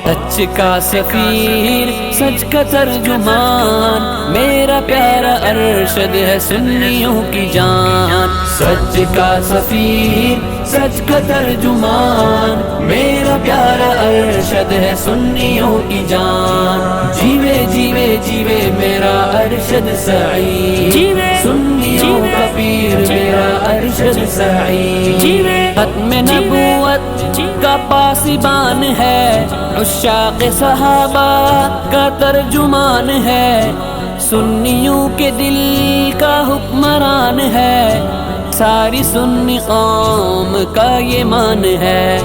سچ کا سفیر سچ کا ترجمان، میرا پیارا ارشد ہے سنیوں کی جان۔ سچ کا سفیر سچ کا ترجمان، میرا پیارا ارشد ہے سنیوں کی جان۔ جیوے جیوے جیوے میرا ارشد سعید، سنیوں کا پیر میرا ارشد سعید۔ ختم نبوت کا پاسبان ہے، عشاق صحابہ کا ترجمان ہے، سنیوں کے دل کا حکمران ہے، ساری سنی قوم کا یہ مان ہے۔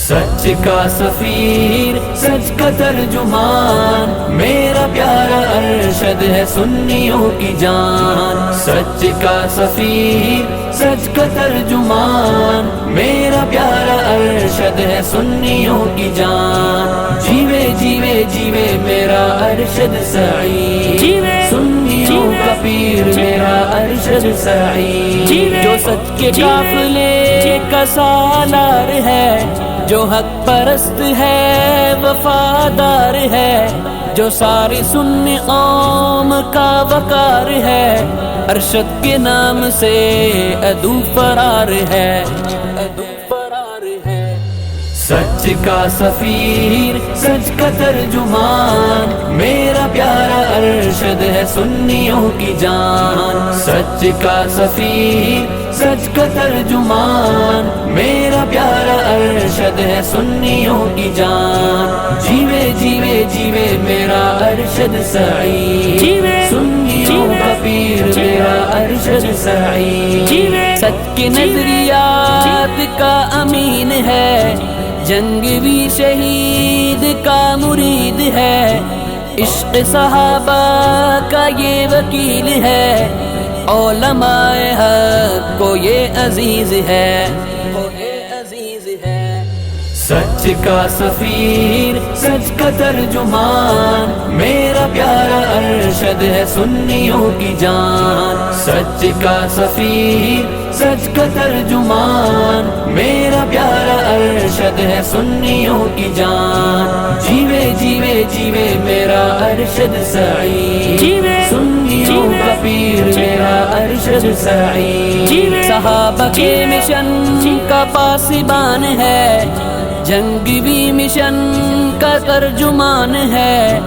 سچ کا سفیر سچ کا ترجمان، میرا پیارا ارشد ہے سنیوں کی جان۔ سچ کا سفیر سچ کا ترجمان، میرا پیارا ارشد ہے سنیوں کی جان۔ جیوے جیوے جیوے میرا ارشد سعید، سنیوں کا پیر میرا ارشد سعید۔ جو سچ کے قافلے کا سالار ہے، جو حق پرست ہے وفادار ہے، جو ساری سنی قوم کا وقار ہے، ارشد کے نام سے عدو فرار ہے۔ سچ کا سفیر سچ کا ترجمان، میرا پیارا ارشد ہے سنیوں کی جان۔ سچ کا سفیر سچ کا ترجمان، میرا پیارا ارشد ہے سنیوں کی جان۔ جیوے جیوے جیوے میرا ارشد سعید، سنیوں کا پیر میرا ارشد سعید۔ سچ کے نظریات کا امین ہے، جنگوی شہید کا مرید ہے، عشق صحابہ کا یہ وکیل ہے، علماء حق کو یہ عزیز ہے۔ سچ کا سفیر سچ کا ترجمان، میرا پیارا ارشد ہے سنیوں کی جان۔ سچ کا سفیر سچ کا ترجمان، میرا پیارا ارشد ہے سنیوں کی جان۔ جیوے جیوے جیوے میرا ارشد سعید، سنیوں کا پیر میرا ارشد سعید۔ صحابہ کے مشن کا پاسبان ہے، جنگوی مشن کا ترجمان ہے،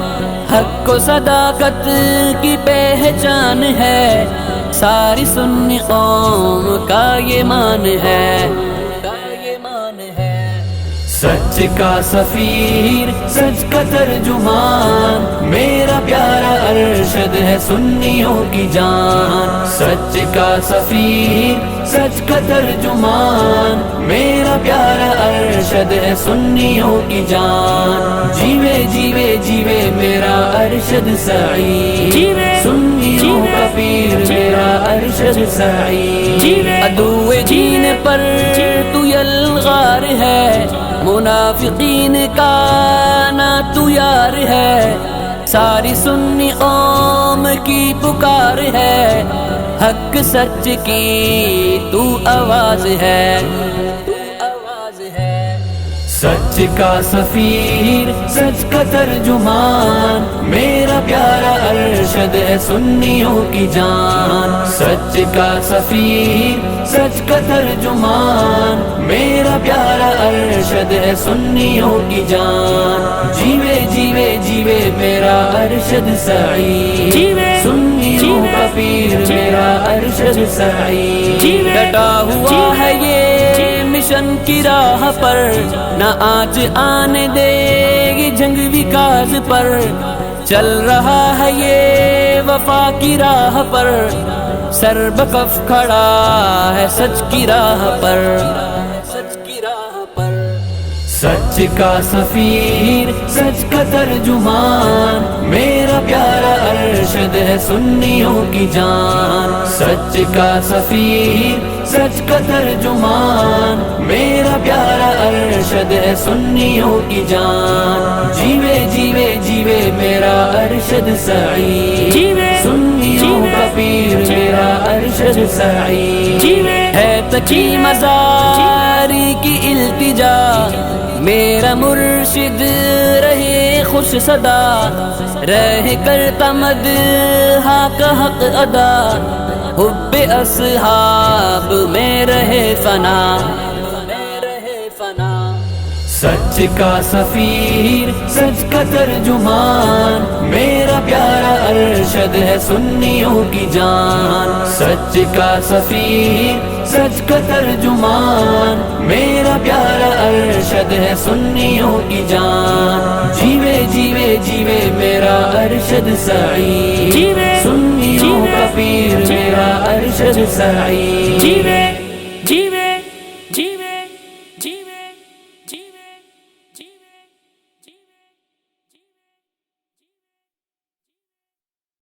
حق و صداقت کی پہچان ہے، ساری سنی قوم کا یہ مان ہے۔ سچ کا سفیر سچ کا ترجمان، میرا پیارا ارشد ہے سنیوں کی جان۔ سچ کا سفیر سچ کا ترجمان، میرا پیارا ارشد ہے سنیوں کی جان۔ جیوے جیوے جیوے میرا ارشد سعید، سنیوں کا پیر میرا ارشد سعید۔ عدو دین پر تو یلغار ہے، منافقین کا نہ تو یار ہے، ساری سنی قوم کی پکار ہے، حق سچ کی تو آواز ہے۔ سچ کا سفیر سچ کا ترجمان، میرا پیارا ارشد ہے سنیوں کی جان۔ سچ کا سفیر سچ کا ترجمان، میرا پیارا ارشد ہے سنیوں کی جان۔ جیوے جیوے جیوے میرا ارشد سعید، سنیوں کا پیر میرا ارشد سعید۔ ڈٹا ہوا ہے یہ مشن کی راہ پر، نہ آج آنے دے گی جنگوی کاز پر، چل رہا ہے یہ وفا کی راہ پر، سر بکف کھڑا ہے سچ کی راہ پر۔ سچ کا سفیر سچ کا ترجمان، میرا پیارا ارشد ہے سنیوں کی جان۔ سچ کا سفیر سچ کا ترجمان، میرا پیارا ارشد ہے سنیوں کی جان۔ جیوے جیوے جیوے میرا ارشد سعید، سنیوں کا پیر میرا ارشد سعید۔ ہے تکی مزاری کی التجا، میرا مرشد رہے خوش صدا، رہ کرتا مدحا کا حق ادا، حب اصحاب میں رہے فنا، سچ کا سفیر سچ کا ترجمان، میرا پیارا ارشد ہے سنیوں کی جان، سچ کا سفیر سچ کا ترجمان، میرا پیارا ارشد ہے سنیوں کی جان، جیوے جیوے جیوے میرا ارشد سعید، سنیوں کا پیر میرا ارشد سعید، جیوے جیوے